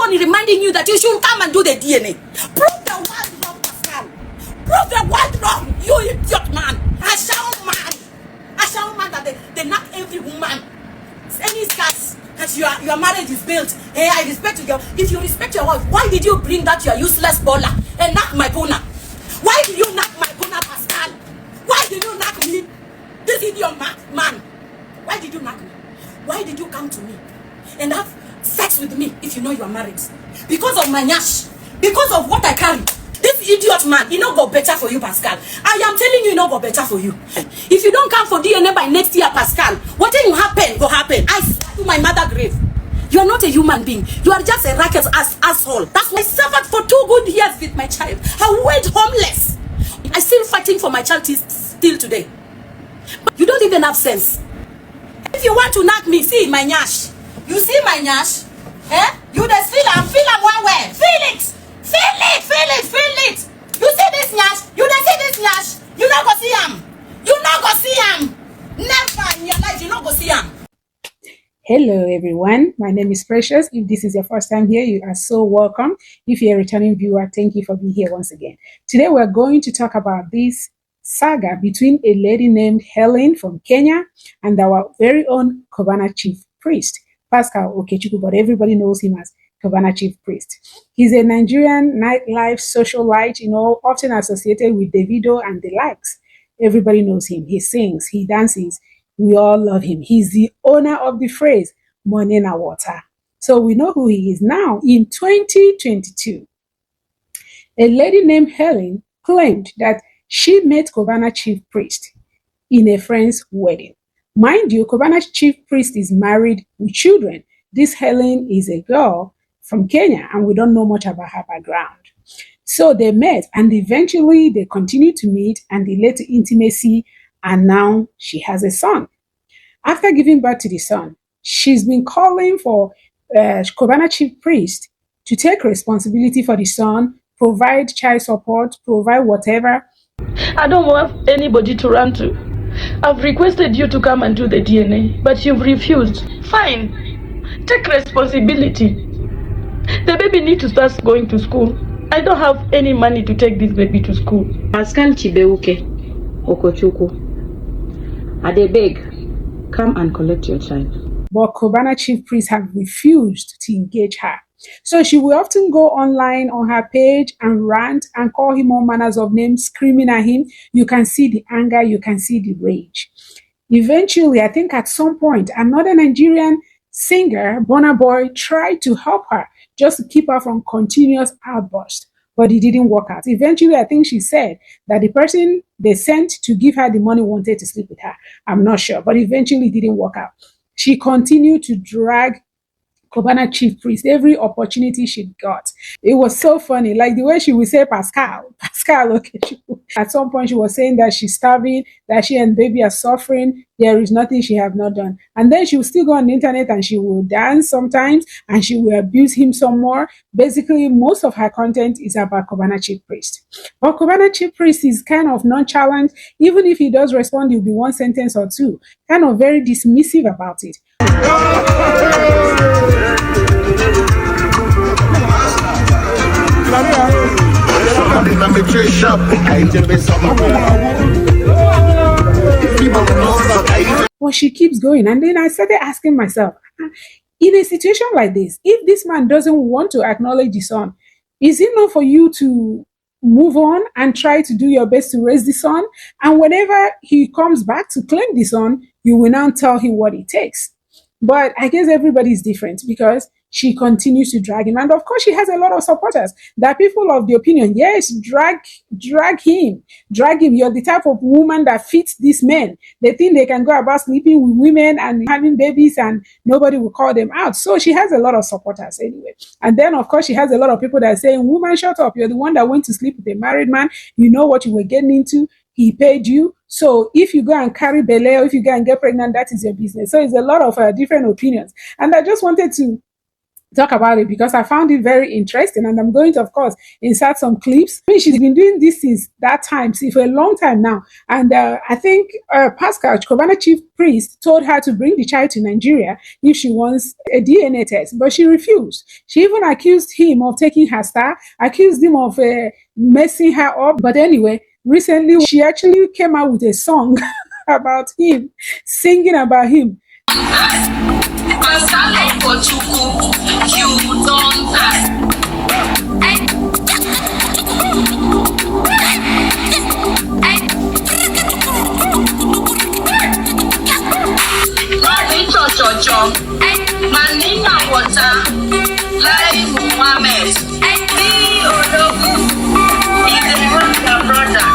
somebody reminding you that you should come and do the DNA. Prove the world wrong, Pascal. Prove the world wrong, you idiot man. A shower man. A shower man that they knock every woman. Any scars that your marriage is built. Hey, I respect you. If you respect your wife, why did you bring that your useless baller and knock my pona? Why did you knock my pona, Pascal? Why did you knock me? This idiot man. Why did you knock me? Why did you come to me and have sex with me if you know you are married? Because of my nyash. Because of what I carry. This idiot man, he not go better for you, Pascal. I am telling you, he not go better for you. If you don't come for DNA by next year, Pascal, whatever will happen, will happen. I swear to my mother grave. You are not a human being. You are just a racket asshole. That's why I suffered for 2 good years with my child. I went homeless. I'm still fighting for my child still today. But you don't even have sense. If you want to knock me, see my nyash. You see my nyash? Eh? You just feel I'm one way. Feel it. Feel it. You see this nyash? You don't see this nyash? You not go see him. You not go see him. Never in your life you not go see him. Hello everyone, my name is Precious. If this is your first time here, you are so welcome. If you're a returning viewer, thank you for being here once again. Today we're going to talk about this saga between a lady named Helen from Kenya and our very own Cubana chief priest, Pascal, but everybody knows him as Cubana chief priest. He's a Nigerian nightlife socialite, often associated with Davido and the likes. Everybody knows him. He sings, he dances. We all love him. He's the owner of the phrase, money na water. So we know who he is now. In 2022, a lady named Helen claimed that she met Cubana chief priest in a friend's wedding. Mind you, Cubana chief priest is married with children. This Helen is a girl from Kenya, and we don't know much about her background. So they met, and eventually they continued to meet, and they led to intimacy, and now she has a son. After giving birth to the son, she's been calling for Cubana chief priest to take responsibility for the son, provide child support, provide whatever. I don't want anybody to run to. I've requested you to come and do the DNA, but you've refused. Fine. Take responsibility. The baby needs to start going to school. I don't have any money to take this baby to school. Pascal Chibeuke, Okochuku. I beg, come and collect your child. But Cubana chief priests have refused to engage her. So she will often go online on her page and rant and call him all manners of names, screaming at him. You can see the anger, you can see the rage. Eventually, I think at some point, another Nigerian singer, Burna Boy, tried to help her just to keep her from continuous outburst, but it didn't work out. Eventually, I think she said that the person they sent to give her the money wanted to sleep with her. I'm not sure, but eventually it didn't work out. She continued to drag Cubana chief priest every opportunity she got. It was so funny, like the way she would say Pascal, okay. At some point she was saying that she's starving, that she and baby are suffering, there is nothing she have not done. And then she will still go on the internet and she will dance sometimes and she will abuse him some more. Basically, most of her content is about Cubana chief priest. But Cubana chief priest is kind of nonchalant. Even if he does respond, it will be one sentence or two. Kind of very dismissive about it. Well, she keeps going, and then I started asking myself, in a situation like this, if this man doesn't want to acknowledge the son, is it not for you to move on and try to do your best to raise the son? And whenever he comes back to claim the son, you will now tell him what it takes. But I guess everybody is different because she continues to drag him. And of course, she has a lot of supporters. There are people of the opinion, yes, drag him. You're the type of woman that fits these men. They think they can go about sleeping with women and having babies and nobody will call them out. So she has a lot of supporters anyway. And then, of course, she has a lot of people that are saying, woman, shut up. You're the one that went to sleep with a married man. You know what you were getting into. He paid you. So if you go and carry belay or if you go and get pregnant, that is your business. So it's a lot of different opinions. And I just wanted to talk about it because I found it very interesting, and I'm going to, of course, insert some clips. I mean, she's been doing this since that time, see, for a long time now. And I think Pascal, Cubana chief priest, told her to bring the child to Nigeria if she wants a DNA test, but she refused. She even accused him of taking her star, accused him of messing her up. But anyway, recently she actually came out with a song about him, singing about him. Pascal, you don't ask. Manina water, life Muhammad. Me Odogu is a brother.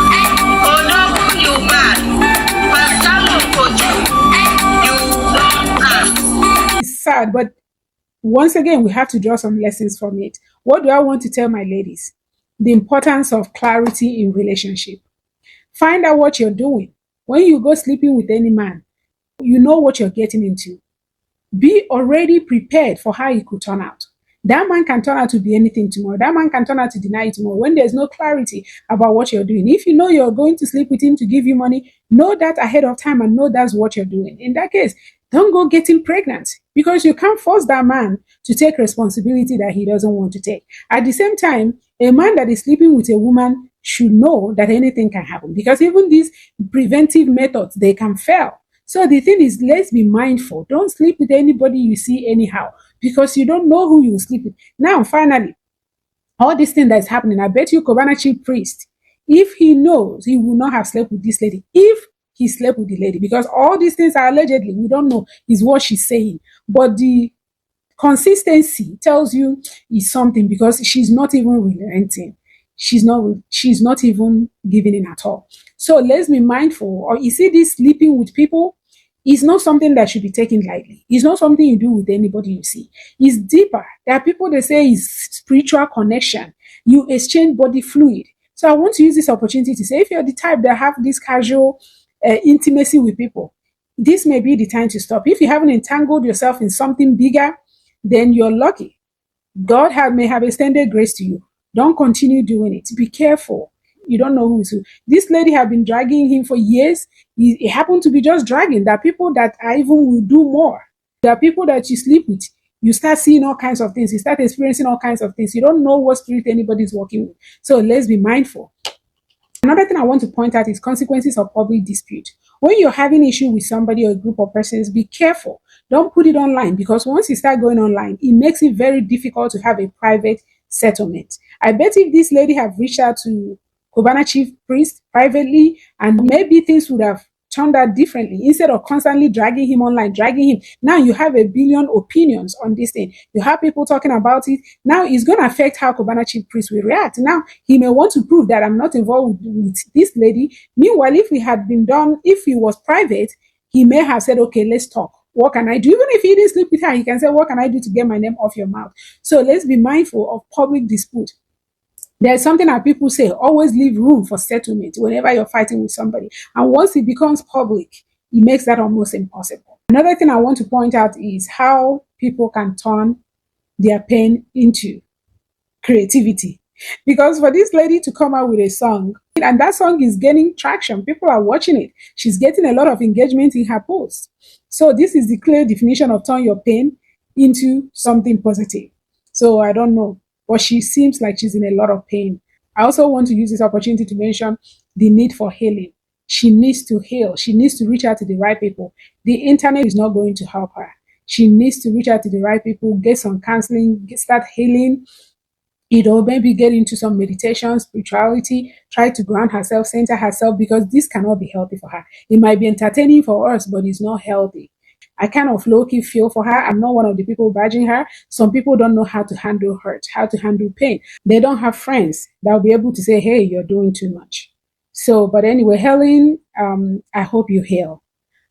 Odogu you man. Pascal you don't ask. It's sad, but once again, we have to draw some lessons from it. What do I want to tell my ladies? The importance of clarity in relationship. Find out what you're doing. When you go sleeping with any man, you know what you're getting into. Be already prepared for how it could turn out. That man can turn out to be anything tomorrow. That man can turn out to deny it tomorrow when there's no clarity about what you're doing. If you know you're going to sleep with him to give you money, know that ahead of time and know that's what you're doing. In that case, don't go getting pregnant because you can't force that man to take responsibility that he doesn't want to take. At the same time, a man that is sleeping with a woman should know that anything can happen because even these preventive methods, they can fail. So the thing is, let's be mindful. Don't sleep with anybody you see anyhow because you don't know who you will sleep with. Now, finally, all this thing that's happening, I bet you Cubana chief priest, if he knows, he will not have slept with this lady. If he slept with the lady, because all these things are allegedly, we don't know, is what she's saying. But the consistency tells you is something because she's not even relenting. She's not even giving in at all. So let's be mindful. Or you see, this sleeping with people is not something that should be taken lightly. It's not something you do with anybody you see. It's deeper. There are people that say it's spiritual connection. You exchange body fluid. So I want to use this opportunity to say, if you're the type that have this casual intimacy with people, this may be the time to stop. If you haven't entangled yourself in something bigger, then you're lucky. God may have extended grace to you. Don't continue doing it. Be careful. You don't know who is who. This lady had been dragging him for years. It happened to be just dragging. There are people that are even will do more. There are people that you sleep with. You start seeing all kinds of things. You start experiencing all kinds of things. You don't know what spirit anybody's working with. So let's be mindful. Another thing I want to point out is consequences of public dispute. When you're having issue with somebody or a group of persons, be careful. Don't put it online because once you start going online, it makes it very difficult to have a private settlement. I bet if this lady have reached out to Cubana chief priest privately, and maybe things would have turned out differently. Instead of constantly dragging him online, now you have a billion opinions on this thing. You have people talking about it. Now it's going to affect how Cubana chief priest will react. Now he may want to prove that I'm not involved with this lady. Meanwhile, if he was private, he may have said, okay, let's talk. What can I do? Even if he didn't sleep with her, he can say, what can I do to get my name off your mouth? So let's be mindful of public dispute. There's something that people say, always leave room for settlement whenever you're fighting with somebody. And once it becomes public, it makes that almost impossible. Another thing I want to point out is how people can turn their pain into creativity. Because for this lady to come out with a song, and that song is gaining traction, people are watching it. She's getting a lot of engagement in her posts. So this is the clear definition of turn your pain into something positive. So I don't know, but she seems like she's in a lot of pain. I also want to use this opportunity to mention the need for healing. She needs to heal. She needs to reach out to the right people. The internet is not going to help her. She needs to reach out to the right people, get some counseling, start healing, maybe get into some meditation, spirituality, try to ground herself, center herself, because this cannot be healthy for her. It might be entertaining for us, but it's not healthy. I kind of low-key feel for her. I'm not one of the people badging her. Some people don't know how to handle hurt, how to handle pain. They don't have friends that will be able to say, hey, you're doing too much. So, but anyway, Helen, I hope you heal.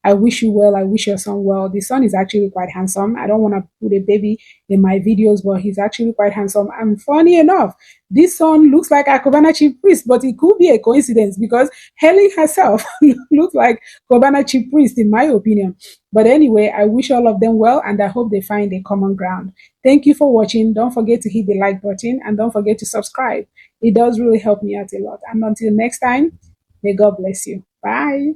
I wish you well. I wish your son well. The son is actually quite handsome. I don't want to put a baby in my videos, but he's actually quite handsome. And funny enough, this son looks like a Cubana chief priest, but it could be a coincidence because Helen herself looks like Cubana chief priest, in my opinion. But anyway, I wish all of them well, and I hope they find a common ground. Thank you for watching. Don't forget to hit the like button, and don't forget to subscribe. It does really help me out a lot. And until next time, may God bless you. Bye.